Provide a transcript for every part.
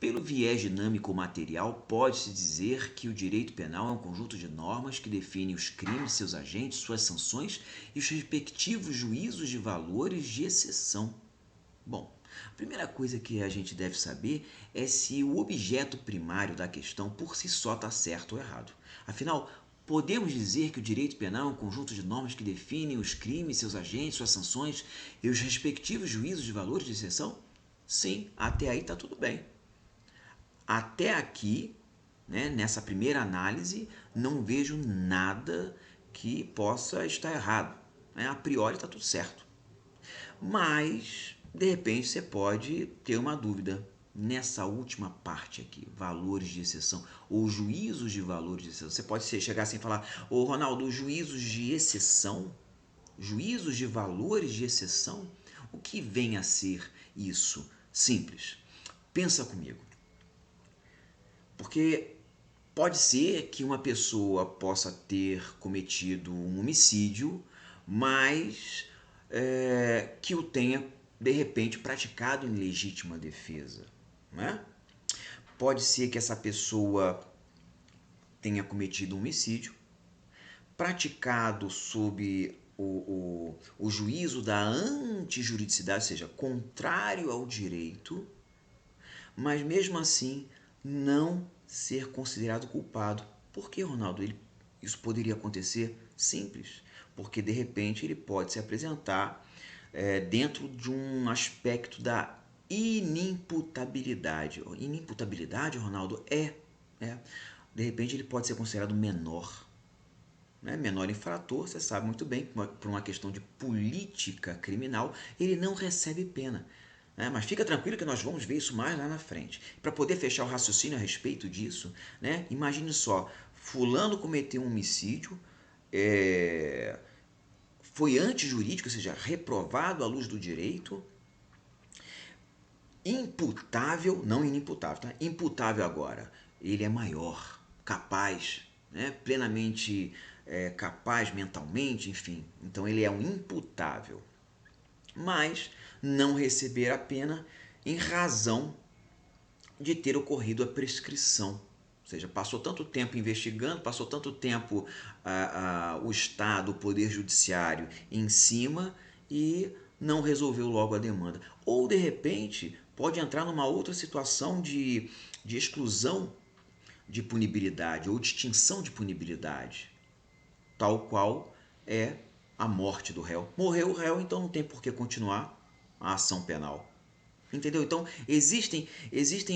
Pelo viés dinâmico material, pode-se dizer que o direito penal é um conjunto de normas que define os crimes, seus agentes, suas sanções e os respectivos juízos de valores de exceção. Bom, a primeira coisa que a gente deve saber é se o objeto primário da questão por si só está certo ou errado. Afinal, podemos dizer que o direito penal é um conjunto de normas que definem os crimes, seus agentes, suas sanções e os respectivos juízos de valores de exceção? Sim, até aí está tudo bem. Até aqui, né, nessa primeira análise, não vejo nada que possa estar errado. Né? A priori está tudo certo. Mas, de repente, você pode ter uma dúvida nessa última parte aqui, valores de exceção, ou juízos de valores de exceção. Você pode chegar assim e falar, ô Ronaldo, juízos de exceção? Juízos de valores de exceção? O que vem a ser isso? Simples. Pensa comigo. Porque pode ser que uma pessoa possa ter cometido um homicídio, mas que o tenha, de repente, praticado em legítima defesa. Né? Pode ser que essa pessoa tenha cometido um homicídio, praticado sob o juízo da antijuridicidade, ou seja, contrário ao direito, mas mesmo assim não ser considerado culpado. Por que, Ronaldo? Isso poderia acontecer? Simples, porque de repente ele pode se apresentar dentro de um aspecto da inimputabilidade. Inimputabilidade, Ronaldo, é. De repente ele pode ser considerado menor. Né? Menor infrator, você sabe muito bem, por uma questão de política criminal, ele não recebe pena. Mas fica tranquilo que nós vamos ver isso mais lá na frente. Para poder fechar o raciocínio a respeito disso, né? Imagine só, fulano cometeu um homicídio, foi antijurídico, ou seja, reprovado à luz do direito, imputável, não inimputável, tá? Imputável agora. Ele é maior, capaz, né? Plenamente capaz mentalmente, enfim. Então ele é um imputável. Mas não receber a pena em razão de ter ocorrido a prescrição. Ou seja, passou tanto tempo investigando, passou tanto tempo o Estado, o Poder Judiciário em cima e não resolveu logo a demanda. Ou, de repente, pode entrar numa outra situação de exclusão de punibilidade ou de extinção de punibilidade, tal qual é a morte do réu. Morreu o réu, então não tem por que continuar a ação penal. Entendeu? Então, existem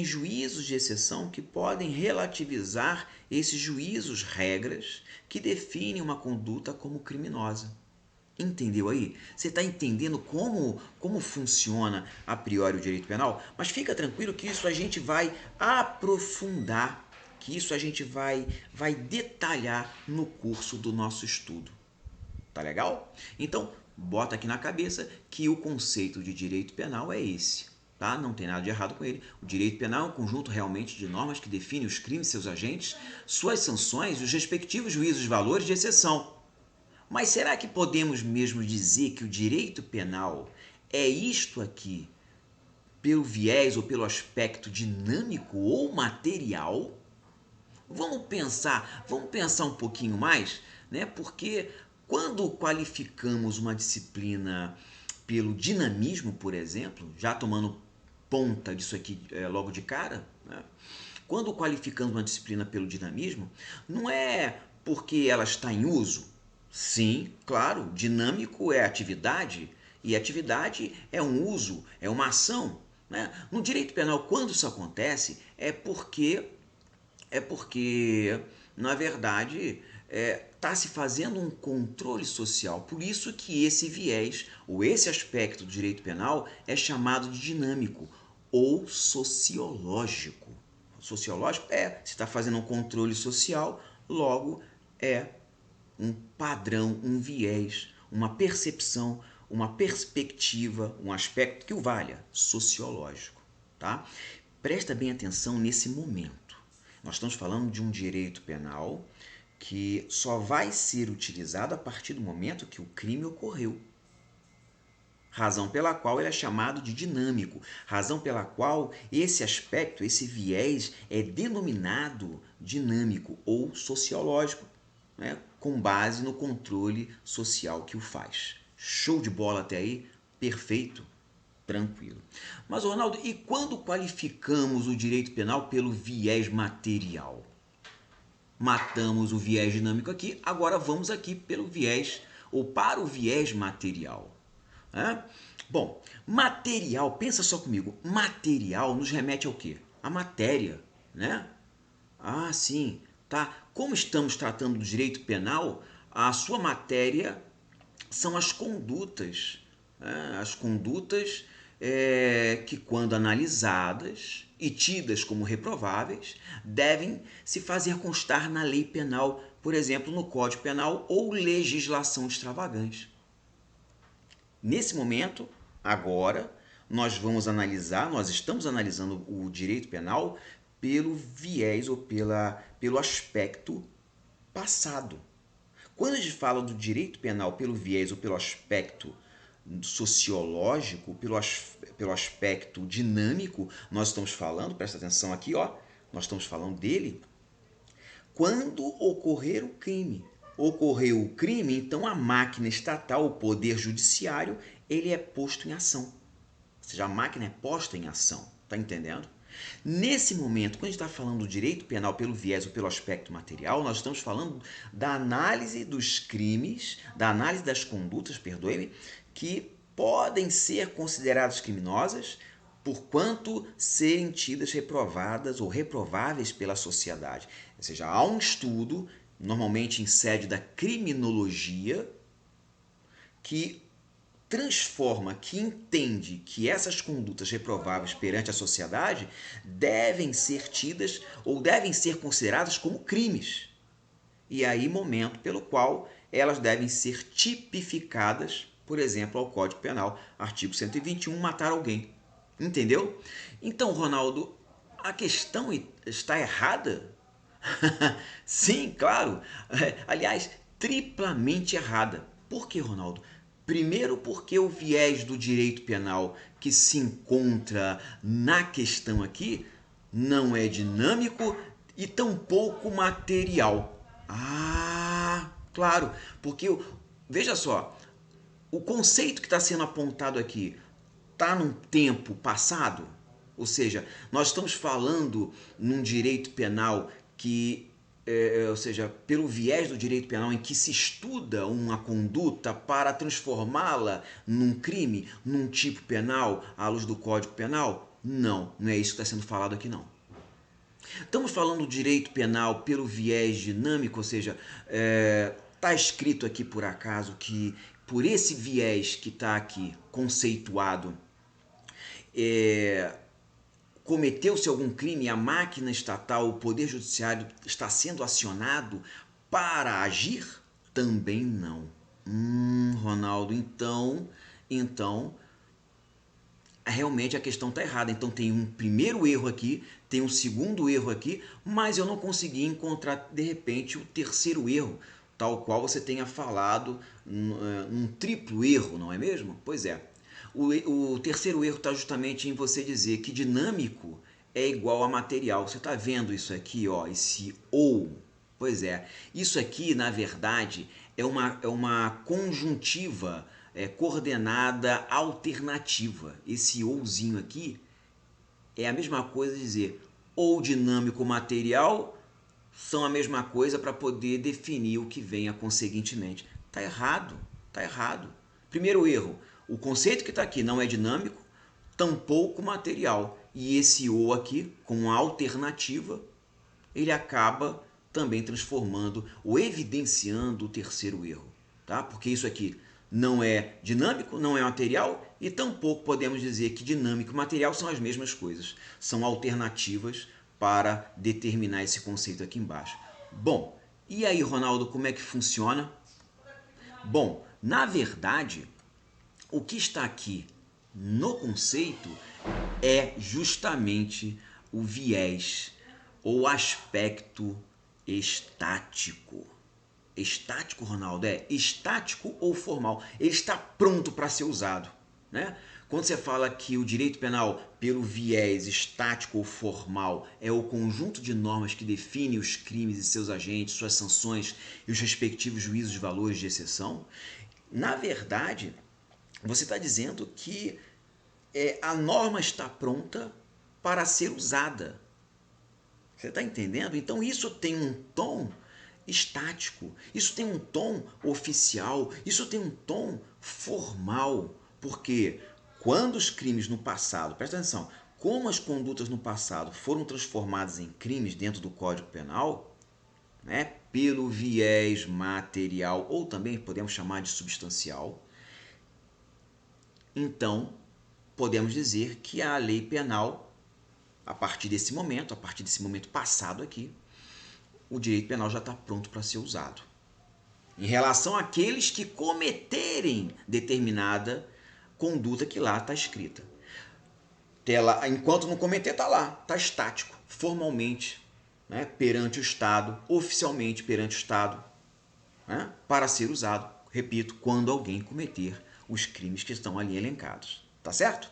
juízos de exceção que podem relativizar esses juízos, regras, que definem uma conduta como criminosa. Entendeu aí? Você está entendendo como funciona a priori o direito penal? Mas fica tranquilo que isso a gente vai aprofundar, que isso a gente vai detalhar no curso do nosso estudo. Tá legal? Então, bota aqui na cabeça que o conceito de direito penal é esse. Tá? Não tem nada de errado com ele. O direito penal é um conjunto realmente de normas que define os crimes, seus agentes, suas sanções e os respectivos juízos de valores de exceção. Mas será que podemos mesmo dizer que o direito penal é isto aqui, pelo viés ou pelo aspecto dinâmico ou material? Vamos pensar um pouquinho mais, né? Porque quando qualificamos uma disciplina pelo dinamismo, por exemplo, já tomando ponta disso aqui logo de cara, né? Quando qualificamos uma disciplina pelo dinamismo, não é porque ela está em uso. Sim, claro, dinâmico é atividade e atividade é um uso, é uma ação. Né? No direito penal, quando isso acontece, é porque na verdade, está se fazendo um controle social. Por isso que esse viés, ou esse aspecto do direito penal, é chamado de dinâmico ou sociológico. Sociológico se está fazendo um controle social, logo é um padrão, um viés, uma percepção, uma perspectiva, um aspecto que o valha, sociológico. Tá? Presta bem atenção nesse momento. Nós estamos falando de um direito penal que só vai ser utilizado a partir do momento que o crime ocorreu. razão pela qual ele é chamado de dinâmico, razão pela qual esse aspecto, esse viés é denominado dinâmico ou sociológico, né, com base no controle social que o faz. Show de bola até aí? Perfeito? Tranquilo. Mas, Ronaldo, e quando qualificamos o direito penal pelo viés material? Matamos o viés dinâmico aqui, agora vamos aqui pelo viés, ou para o viés material. Né? Bom, material, pensa só comigo, material nos remete ao quê? A matéria, né? Ah, sim, tá. Como estamos tratando do direito penal, a sua matéria são as condutas, né? As condutas que, quando analisadas e tidas como reprováveis, devem se fazer constar na lei penal, por exemplo, no Código Penal ou legislação extravagante. Nesse momento, agora, nós vamos analisar, nós estamos analisando o direito penal pelo viés ou pelo aspecto passado. Quando a gente fala do direito penal pelo viés ou pelo aspecto sociológico, pelo aspecto dinâmico, nós estamos falando, presta atenção aqui, ó, nós estamos falando dele quando ocorrer o crime. Ocorreu o crime, então a máquina estatal, o poder judiciário, ele é posto em ação. Ou seja, a máquina é posta em ação. Tá entendendo? Nesse momento, quando a gente está falando do direito penal pelo viés ou pelo aspecto material, nós estamos falando da análise dos crimes, da análise das condutas, perdoe-me, que podem ser consideradas criminosas porquanto serem tidas reprovadas ou reprováveis pela sociedade. Ou seja, há um estudo, normalmente em sede da criminologia, que transforma, que entende que essas condutas reprováveis perante a sociedade devem ser tidas ou devem ser consideradas como crimes. E aí, momento pelo qual elas devem ser tipificadas, por exemplo, ao Código Penal, artigo 121, matar alguém. Entendeu? Então, Ronaldo, a questão está errada? Sim, claro. Aliás, triplamente errada. Por que, Ronaldo? Primeiro, porque o viés do direito penal que se encontra na questão aqui não é dinâmico e tampouco material. Ah, claro, porque veja só, o conceito que está sendo apontado aqui está num tempo passado, ou seja, nós estamos falando num direito penal que, ou seja, pelo viés do direito penal em que se estuda uma conduta para transformá-la num crime, num tipo penal à luz do Código Penal? Não, não é isso que está sendo falado aqui não. Estamos falando do direito penal pelo viés dinâmico, ou seja, está escrito aqui por acaso que por esse viés que está aqui conceituado, cometeu-se algum crime, a máquina estatal, o poder judiciário está sendo acionado para agir? Também não. Ronaldo, então realmente a questão está errada. Então tem um primeiro erro aqui, tem um segundo erro aqui, mas eu não consegui encontrar de repente o terceiro erro, tal qual você tenha falado, um triplo erro, não é mesmo? Pois é. O terceiro erro está justamente em você dizer que dinâmico é igual a material. Você está vendo isso aqui, ó, esse ou. Pois é, isso aqui, na verdade, é uma conjuntiva coordenada alternativa. Esse ouzinho aqui é a mesma coisa de dizer ou dinâmico material são a mesma coisa para poder definir o que venha conseguintemente. Está errado, está errado. Primeiro erro, o conceito que está aqui não é dinâmico, tampouco material. E esse ou aqui, com a alternativa, ele acaba também transformando ou evidenciando o terceiro erro, tá? Porque isso aqui não é dinâmico, não é material e tampouco podemos dizer que dinâmico e material são as mesmas coisas. São alternativas para determinar esse conceito aqui embaixo. Bom, e aí, Ronaldo, como é que funciona? Bom, na verdade, o que está aqui no conceito é justamente o viés ou aspecto estático. Estático, Ronaldo, é estático ou formal. Ele está pronto para ser usado. né? Quando você fala que o direito penal, pelo viés estático ou formal, é o conjunto de normas que define os crimes e seus agentes, suas sanções e os respectivos juízos de valores de exceção, na verdade, você está dizendo que a norma está pronta para ser usada. Você está entendendo? Então isso tem um tom estático, isso tem um tom oficial, isso tem um tom formal, porque quando os crimes no passado, presta atenção, como as condutas no passado foram transformadas em crimes dentro do Código Penal, né, pelo viés material, ou também podemos chamar de substancial, então podemos dizer que a lei penal, a partir desse momento passado aqui, o direito penal já está pronto para ser usado. Em relação àqueles que cometerem determinada conduta que lá está escrita. Enquanto não cometer, está lá, está estático, formalmente, né, perante o Estado, oficialmente perante o Estado, né, para ser usado, repito, quando alguém cometer os crimes que estão ali elencados. Tá certo?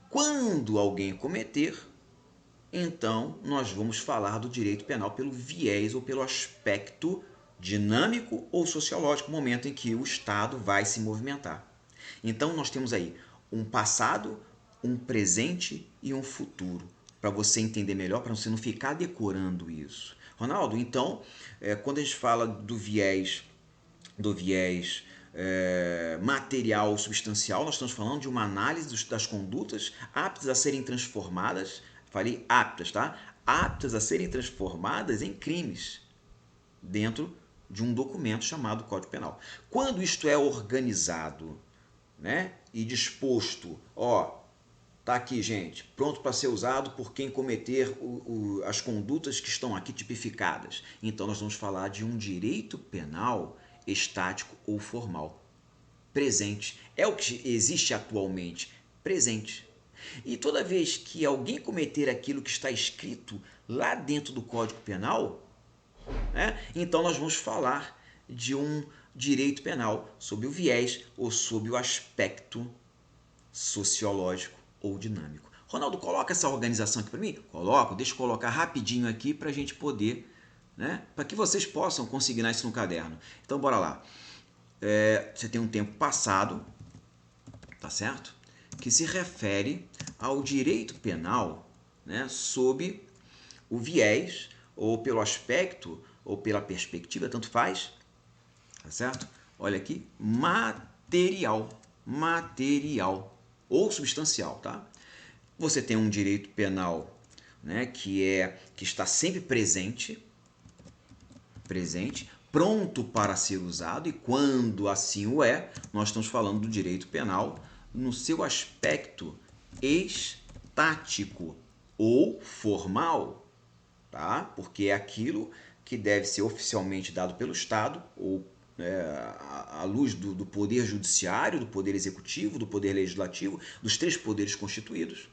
Quando alguém cometer, então nós vamos falar do direito penal pelo viés ou pelo aspecto dinâmico ou sociológico, momento em que o Estado vai se movimentar. Então nós temos aí um passado, um presente e um futuro, para você entender melhor, para você não ficar decorando isso. Ronaldo, então, quando a gente fala do viés material substancial, nós estamos falando de uma análise das condutas aptas a serem transformadas, falei aptas, tá? Aptas a serem transformadas em crimes dentro de um documento chamado Código Penal. Quando isto é organizado, né, e disposto, ó, tá aqui, gente, pronto para ser usado por quem cometer as condutas que estão aqui tipificadas. Então nós vamos falar de um direito penal estático ou formal. Presente. É o que existe atualmente. Presente. E toda vez que alguém cometer aquilo que está escrito lá dentro do Código Penal, né, então nós vamos falar de um direito penal sob o viés ou sob o aspecto sociológico ou dinâmico. Ronaldo, coloca essa organização aqui para mim? Coloco, deixa eu colocar rapidinho aqui para a gente poder, né, para que vocês possam consignar isso no caderno. Então, bora lá. Você tem um tempo passado, tá certo? Que se refere ao direito penal, né, sob o viés, ou pelo aspecto, ou pela perspectiva, tanto faz, tá certo? Olha aqui, material, ou substancial, tá? Você tem um direito penal, né, que está sempre presente, pronto para ser usado, e quando assim o é, nós estamos falando do direito penal no seu aspecto estático ou formal, tá? Porque é aquilo que deve ser oficialmente dado pelo Estado, ou à luz do poder judiciário, do poder executivo, do poder legislativo, dos três poderes constituídos,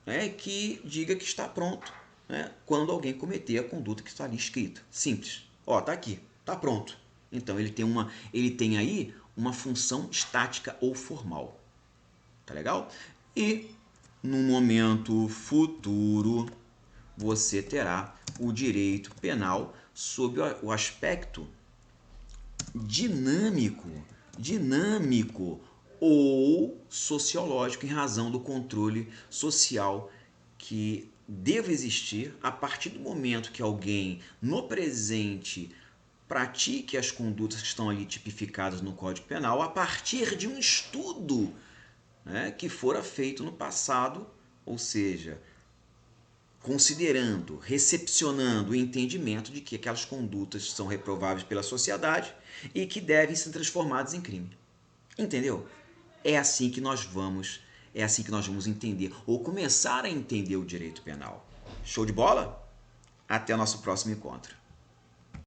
né, que diga que está pronto, né, quando alguém cometer a conduta que está ali escrita. Simples. Ó, tá aqui, tá pronto. Então ele tem aí uma função estática ou formal. Tá legal? E no momento futuro você terá o direito penal sob o aspecto dinâmico ou sociológico, em razão do controle social que deve existir a partir do momento que alguém no presente pratique as condutas que estão ali tipificadas no Código Penal, a partir de um estudo, né, que fora feito no passado, ou seja, considerando, recepcionando o entendimento de que aquelas condutas são reprováveis pela sociedade e que devem ser transformadas em crime. Entendeu? É assim que nós vamos entender, ou começar a entender o direito penal. Show de bola? Até o nosso próximo encontro.